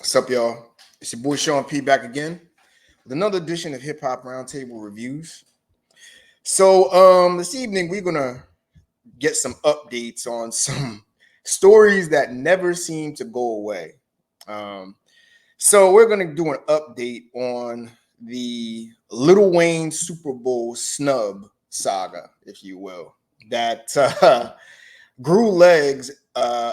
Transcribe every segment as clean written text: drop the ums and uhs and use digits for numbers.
What's up, y'all? It's your boy Sean P back again with another edition of Hip Hop Roundtable Reviews. So, this evening we're gonna get some updates on some stories that never seem to go away. So we're gonna do an update on the Lil Wayne Super Bowl snub saga, if you will, that grew legs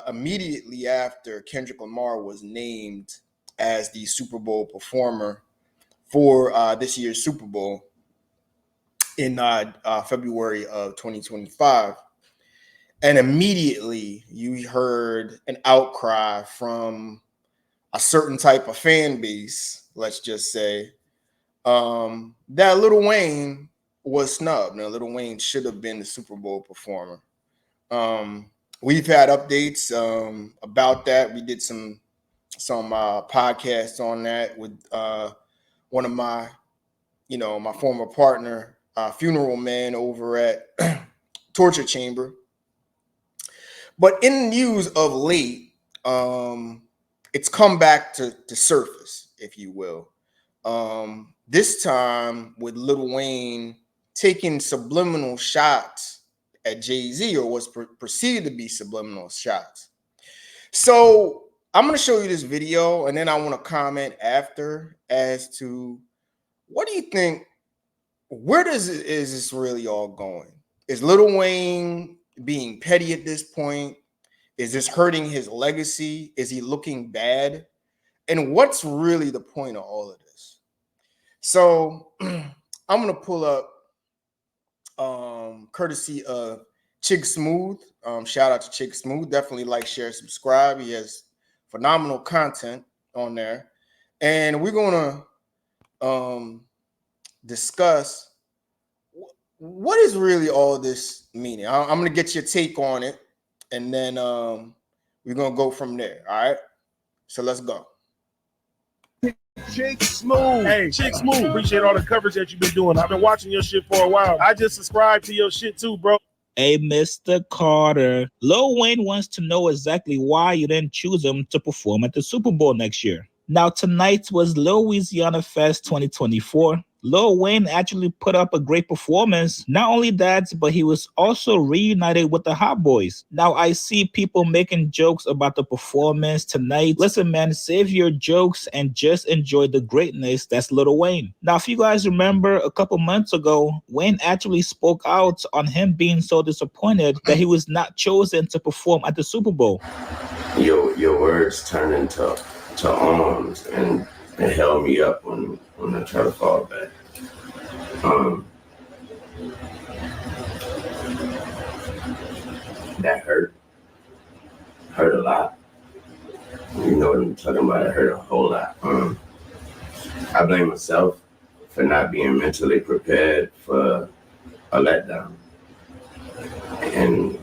immediately after Kendrick Lamar was named as the Super Bowl performer for this year's Super Bowl in February of 2025. And immediately you heard an outcry from a certain type of fan base, let's just say, that Lil Wayne was snubbed. Now, Lil Wayne should have been the Super Bowl performer. We've had updates about that. We did some podcasts on that with one of my, my former partner, funeral man over at Torture Chamber. But in news of late, it's come back to surface, if you will. This time with Lil Wayne taking subliminal shots at Jay-Z, or was perceived to be subliminal shots. So I'm going to show you this video, and then I want to comment after as to what do you think, is this really all going? Is Lil Wayne being petty at this point? Is this hurting his legacy? Is he looking bad? And what's really the point of all of this? So I'm going to pull up courtesy of Chick Smooth. Shout out to Chick Smooth. Definitely like, share, subscribe. He has phenomenal content on there. And we're going to discuss what is really all this meaning. I'm going to get your take on it, and then we're going to go from there. All right? So let's go. Chick Smooth. Hey, Chick Smooth. Appreciate all the coverage that you've been doing. I've been watching your shit for a while. I just subscribed to your shit too, bro. Hey, Mr. Carter. Lil Wayne wants to know exactly why you didn't choose him to perform at the Super Bowl next year. Now, tonight was Louisiana Fest 2024. Lil Wayne actually put up a great performance. Not only that, but he was also reunited with the Hot Boys. Now, I see people making jokes about the performance tonight. Listen, man, save your jokes and just enjoy the greatness that's Lil Wayne. Now, if you guys remember, a couple months ago, Wayne actually spoke out on him being so disappointed that he was not chosen to perform at the Super Bowl. Your words turn into arms, and it held me up when I try to fall back. That hurt a lot. You know what I'm talking about? It hurt a whole lot. I blame myself for not being mentally prepared for a letdown, and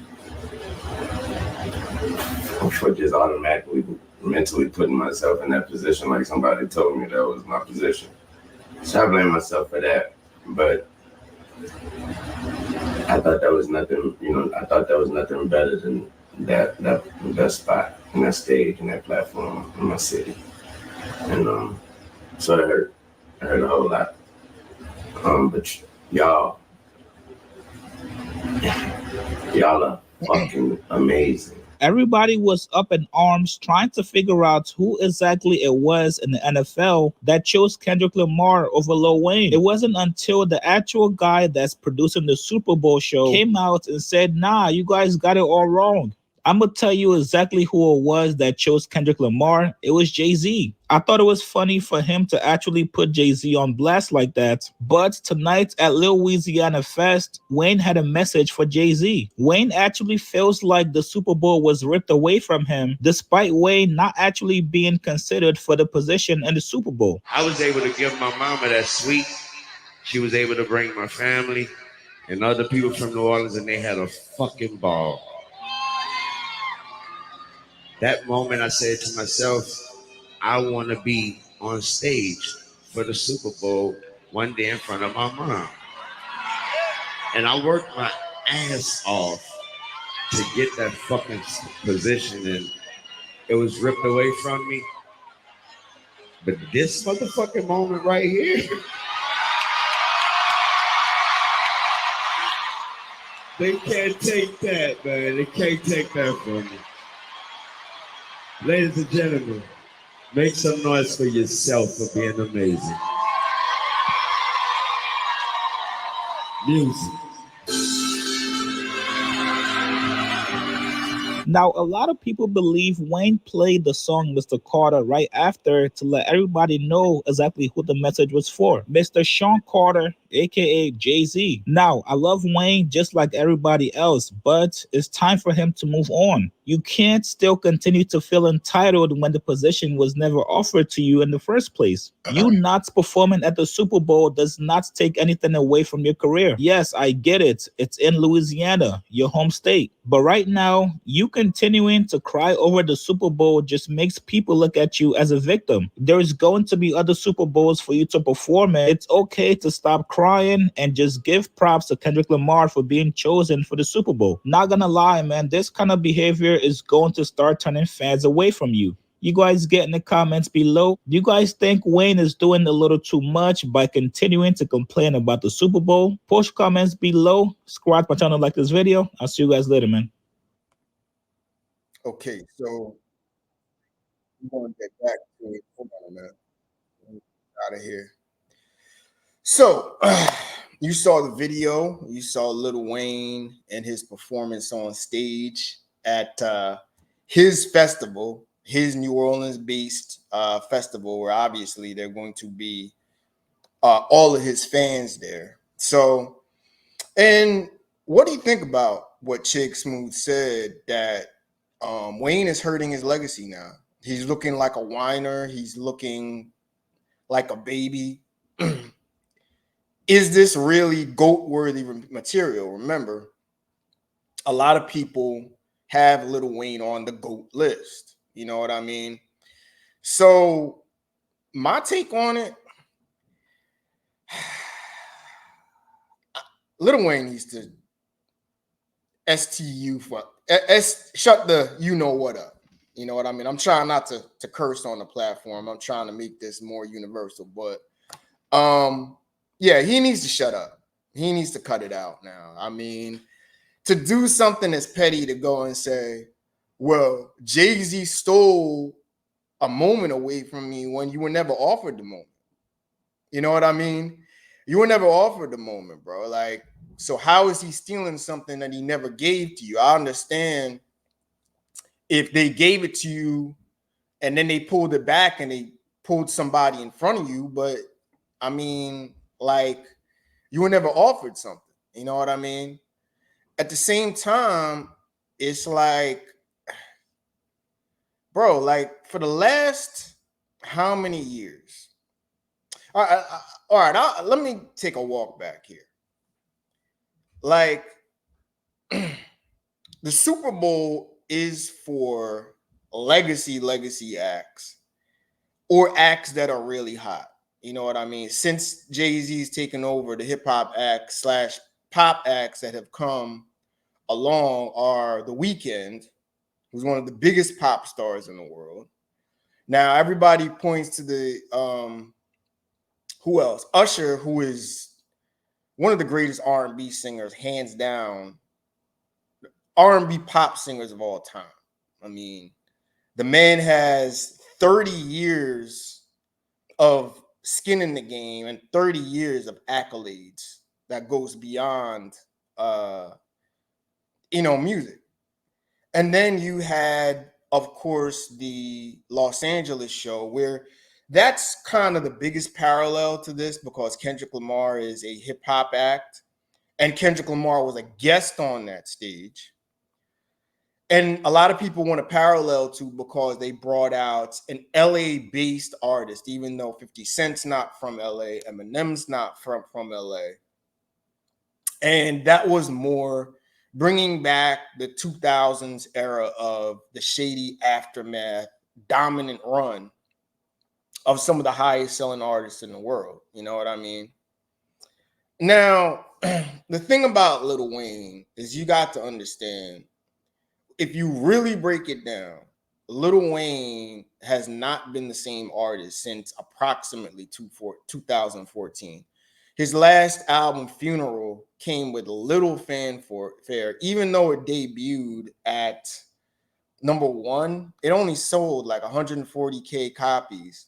for just automatically mentally putting myself in that position, like somebody told me that was my position. So I blame myself for that. But I thought that was nothing, I thought that was nothing better than that spot and that stage and that platform in my city. And so it hurt. It hurt a whole lot. But y'all are fucking amazing. Everybody was up in arms trying to figure out who exactly it was in the NFL that chose Kendrick Lamar over Lil Wayne. It wasn't until the actual guy that's producing the Super Bowl show came out and said, nah, you guys got it all wrong. I'm going to tell you exactly who it was that chose Kendrick Lamar. It was Jay-Z. I thought it was funny for him to actually put Jay-Z on blast like that. But tonight at Louisiana Fest, Wayne had a message for Jay-Z. Wayne actually feels like the Super Bowl was ripped away from him, despite Wayne not actually being considered for the position in the Super Bowl. I was able to give my mama that sweet. She was able to bring my family and other people from New Orleans, and they had a fucking ball. That moment I said to myself, I want to be on stage for the Super Bowl one day in front of my mom. And I worked my ass off to get that fucking position, and it was ripped away from me. But this motherfucking moment right here, they can't take that, man. They can't take that from me. Ladies and gentlemen, make some noise for yourself for being amazing. Music. Now, a lot of people believe Wayne played the song Mr. Carter right after to let everybody know exactly who the message was for. Mr. Sean Carter, aka Jay-Z. Now, I love Wayne just like everybody else, but it's time for him to move on. You can't still continue to feel entitled when the position was never offered to you in the first place. You not performing at the Super Bowl does not take anything away from your career. Yes, I get it. It's in Louisiana, your home state. But right now, you continuing to cry over the Super Bowl just makes people look at you as a victim. There's going to be other Super Bowls for you to perform in. It's okay to stop crying and just give props to Kendrick Lamar for being chosen for the Super Bowl. Not gonna lie, man, this kind of behavior is going to start turning fans away from you. You guys get in the comments below. Do you guys think Wayne is doing a little too much by continuing to complain about the Super Bowl? Post comments below. Subscribe to my channel, like this video. I'll see you guys later, man. Okay, so we're going to get back to it. Hold on a minute. Out of here. So you saw the video. You saw Lil Wayne and his performance on stage at his festival, his New Orleans-based festival, where obviously they're going to be all of his fans there. So, and what do you think about what Chick Smooth said that Wayne is hurting his legacy now? He's looking like a whiner. He's looking like a baby. Is this really GOAT-worthy material? Remember, a lot of people have Lil Wayne on the GOAT list. You know what I mean? So my take on it, Lil Wayne needs to STU for shut the you know what up. You know what I mean? I'm trying not to curse on the platform. I'm trying to make this more universal, but yeah, he needs to shut up. He needs to cut it out now. I mean, to do something as petty to go and say, well, Jay-Z stole a moment away from me when you were never offered the moment. You know what I mean? You were never offered the moment, bro. Like, so how is he stealing something that he never gave to you? I understand if they gave it to you and then they pulled it back and they pulled somebody in front of you, but I mean, like, you were never offered something. You know what I mean? At the same time, it's like, bro, like for the last how many years? All right, let me take a walk back here. Like, the Super Bowl is for legacy acts or acts that are really hot. You know what I mean? Since Jay-Z's taken over, the hip hop acts / pop acts that have come along are The Weeknd, who's one of the biggest pop stars in the world. Now everybody points to the who else? Usher, who is one of the greatest R&B singers, hands down, R&B pop singers of all time. I mean, the man has 30 years of skin in the game and 30 years of accolades that goes beyond music. And then you had, of course, the Los Angeles show, where that's kind of the biggest parallel to this, because Kendrick Lamar is a hip hop act and Kendrick Lamar was a guest on that stage. And a lot of people want to parallel to, because they brought out an LA-based artist, even though 50 Cent's not from LA, Eminem's not from LA. And that was more bringing back the 2000s era of the shady aftermath, dominant run of some of the highest selling artists in the world. You know what I mean? Now, the thing about Lil Wayne is you got to understand, if you really break it down, Lil Wayne has not been the same artist since approximately 2014. His last album, Funeral, came with little fanfare. Even though it debuted at #1, it only sold like 140K copies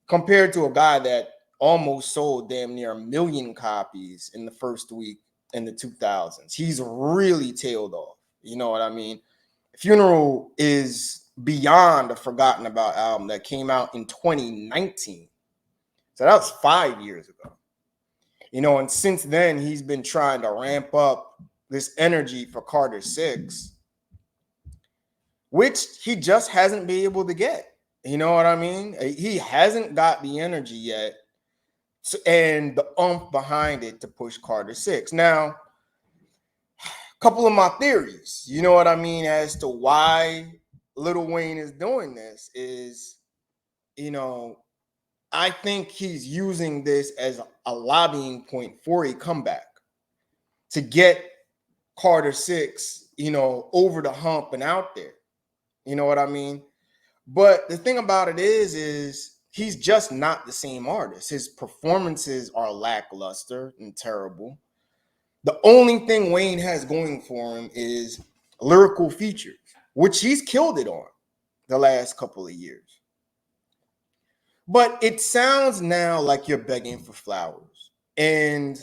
compared to a guy that almost sold damn near 1 million copies in the first week in the 2000s. He's really tailed off. You know what I mean? Funeral is beyond a forgotten about album that came out in 2019. So that was 5 years ago. You know, and since then, he's been trying to ramp up this energy for Carter 6, which he just hasn't been able to get. You know what I mean? He hasn't got the energy yet and the oomph behind it to push Carter 6. Now, a couple of my theories, you know what I mean, as to why Lil Wayne is doing this is, you know, I think he's using this as a lobbying point for a comeback to get Carter 6, you know, over the hump and out there. You know what I mean? But the thing about it is he's just not the same artist. His performances are lackluster and terrible. The only thing Wayne has going for him is lyrical features, which he's killed it on the last couple of years. But it sounds now like you're begging for flowers. And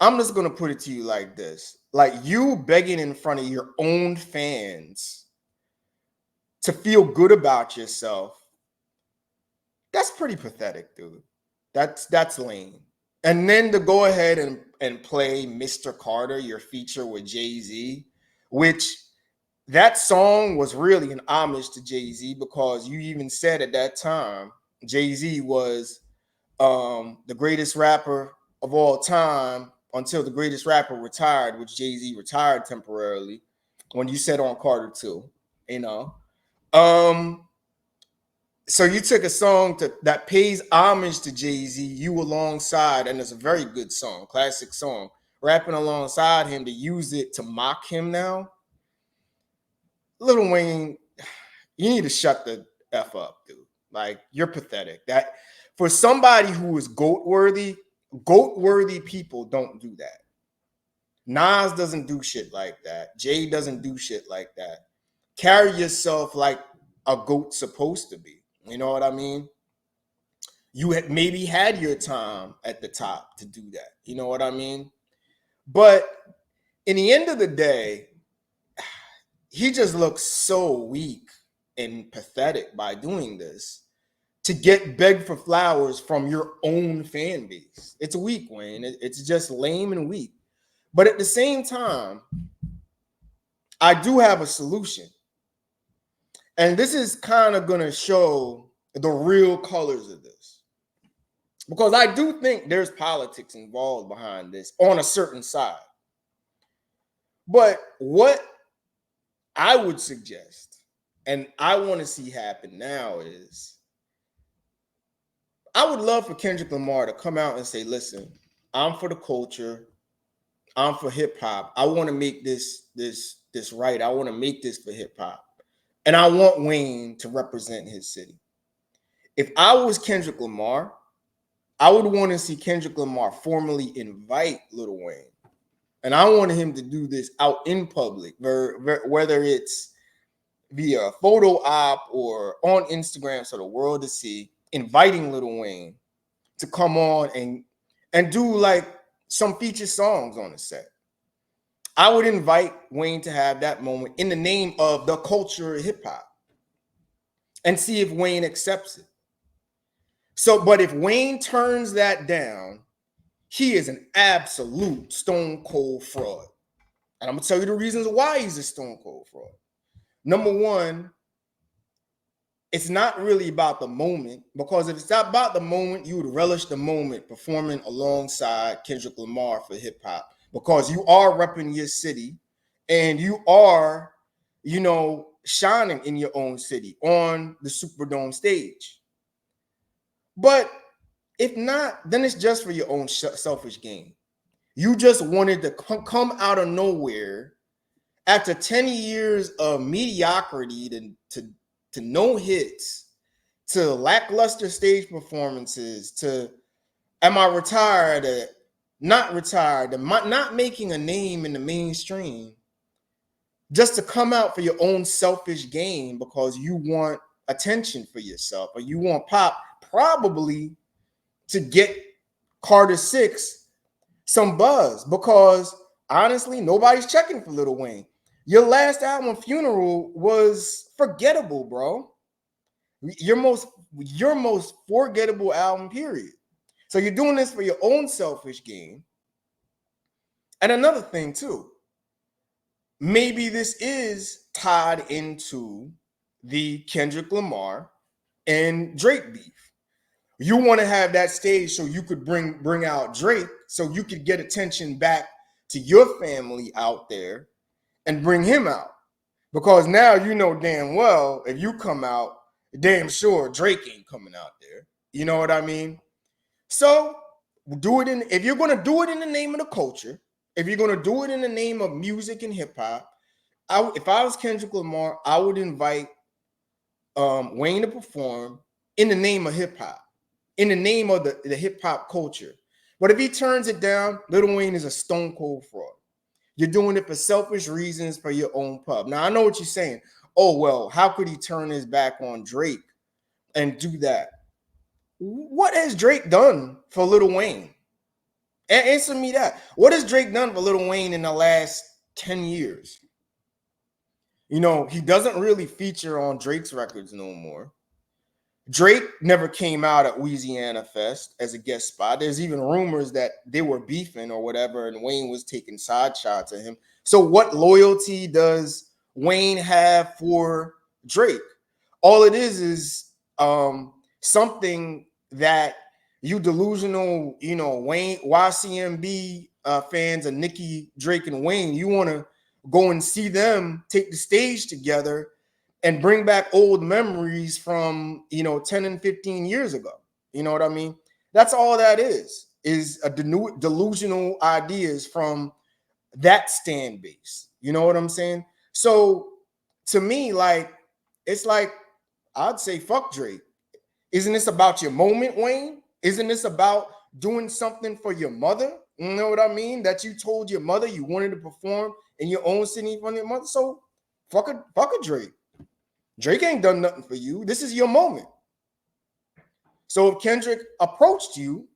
I'm just going to put it to you like this. Like, you begging in front of your own fans to feel good about yourself, that's pretty pathetic, dude. That's lame. And then to go ahead and play Mr. Carter, your feature with Jay-Z, which that song was really an homage to Jay-Z, because you even said at that time Jay-Z was the greatest rapper of all time until the greatest rapper retired, which Jay-Z retired temporarily when you said on Carter 2, you know. So you took a song that pays homage to Jay-Z, you alongside, and it's a very good song, classic song, rapping alongside him, to use it to mock him now. Lil Wayne, you need to shut the F up, dude. Like, you're pathetic. That for somebody who is GOAT worthy people don't do that. Nas doesn't do shit like that. Jay doesn't do shit like that. Carry yourself like a GOAT's supposed to be. You know what I mean? You had maybe had your time at the top to do that. You know what I mean? But in the end of the day, he just looks so weak and pathetic by doing this to get begged for flowers from your own fan base. It's weak, Wayne. It's just lame and weak. But at the same time, I do have a solution. And this is kind of going to show the real colors of this. Because I do think there's politics involved behind this on a certain side. But what I would suggest, and I want to see happen now, is I would love for Kendrick Lamar to come out and say, listen, I'm for the culture. I'm for hip hop. I want to make this right. I want to make this for hip hop. And I want Wayne to represent his city. If I was Kendrick Lamar, I would want to see Kendrick Lamar formally invite Lil Wayne. And I wanted him to do this out in public, whether it's via photo op or on Instagram so the world to see, inviting Lil Wayne to come on and do like some featured songs on the set. I would invite Wayne to have that moment in the name of the culture of hip hop and see if Wayne accepts it. So, but if Wayne turns that down, he is an absolute stone cold fraud. And I'm gonna tell you the reasons why he's a stone cold fraud. Number one, it's not really about the moment, because if it's not about the moment, you would relish the moment performing alongside Kendrick Lamar for hip hop, because you are repping your city and you are, you know, shining in your own city on the Superdome stage. But if not, then it's just for your own selfish gain. You just wanted to come out of nowhere after 10 years of mediocrity to no hits, to lackluster stage performances, to am I retired, not retired, to not making a name in the mainstream, just to come out for your own selfish gain because you want attention for yourself or you want pop, probably to get Carter 6 some buzz, because honestly, nobody's checking for Lil Wayne. Your last album, Funeral, was forgettable, bro. Your most forgettable album, period. So you're doing this for your own selfish gain. And another thing too, maybe this is tied into the Kendrick Lamar and Drake beef. You want to have that stage so you could bring out Drake, so you could get attention back to your family out there and bring him out. Because now you know damn well if you come out, damn sure Drake ain't coming out there. You know what I mean? So do it if you're gonna do it in the name of the culture, if you're gonna do it in the name of music and hip hop, if I was Kendrick Lamar, I would invite Wayne to perform in the name of hip hop, in the name of the hip hop culture. But if he turns it down, Lil Wayne is a stone cold fraud. You're doing it for selfish reasons for your own pub. Now, I know what you're saying. Oh, well, how could he turn his back on Drake and do that? What has Drake done for Lil Wayne? Answer me that. What has Drake done for Lil Wayne in the last 10 years? You know, he doesn't really feature on Drake's records no more. Drake never came out at Louisiana Fest as a guest spot. There's even rumors that they were beefing or whatever, and Wayne was taking side shots at him. So what loyalty does Wayne have for Drake? All it is something that you delusional, you know, Wayne, YCMB fans of Nicki, Drake, and Wayne, you want to go and see them take the stage together and bring back old memories from, 10 and 15 years ago. You know what I mean? That's all that is a delusional ideas from that stand base. You know what I'm saying? So to me, it's like, I'd say fuck Drake. Isn't this about your moment, Wayne? Isn't this about doing something for your mother? You know what I mean? That you told your mother you wanted to perform in your own city in front of your mother. So fuck a Drake. Drake ain't done nothing for you. This is your moment. So if Kendrick approached you,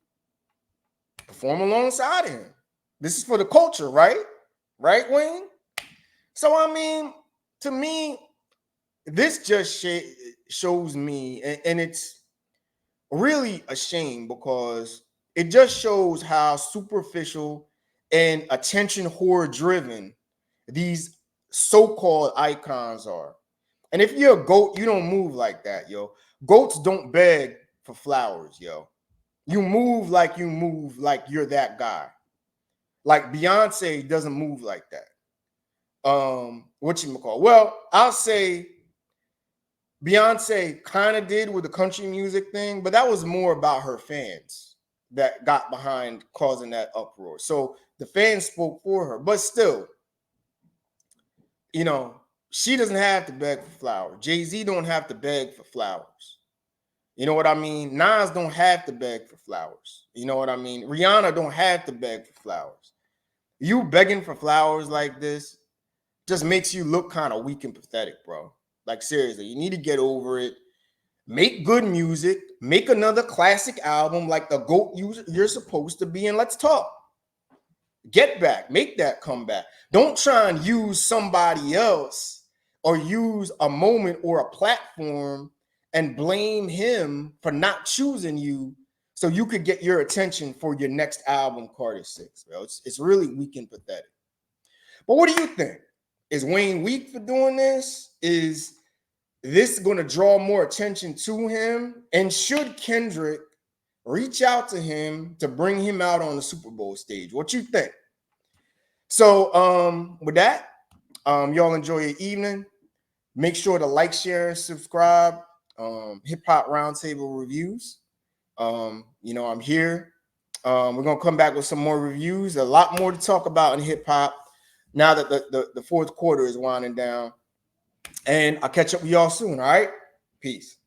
perform alongside him. This is for the culture, right? Right, Wayne? So, I mean, to me, this just shows me, and it's really a shame because it just shows how superficial and attention whore driven these so-called icons are. And if you're a goat, you don't move like that, yo. Goats don't beg for flowers, yo. You move like you're that guy. Like Beyonce doesn't move like that. Whatchamacall? Well, I'll say Beyonce kind of did with the country music thing, but that was more about her fans that got behind causing that uproar. So the fans spoke for her, but still, she doesn't have to beg for flowers. Jay-Z don't have to beg for flowers. You know what I mean? Nas don't have to beg for flowers. You know what I mean? Rihanna don't have to beg for flowers. You begging for flowers like this just makes you look kind of weak and pathetic, bro. Like, seriously, you need to get over it. Make good music. Make another classic album like the GOAT you're supposed to be, and let's talk. Get back. Make that comeback. Don't try and use somebody else or use a moment or a platform and blame him for not choosing you so you could get your attention for your next album, Carter 6. Bro. It's really weak and pathetic. But what do you think? Is Wayne weak for doing this? Is this going to draw more attention to him? And should Kendrick reach out to him to bring him out on the Super Bowl stage? What you think? So with that, y'all enjoy your evening. Make sure to like, share, and subscribe. Hip Hop Roundtable Reviews. I'm here. We're gonna come back with some more reviews. A lot more to talk about in hip hop. now that the fourth quarter is winding down. And I'll catch up with y'all soon. All right. Peace.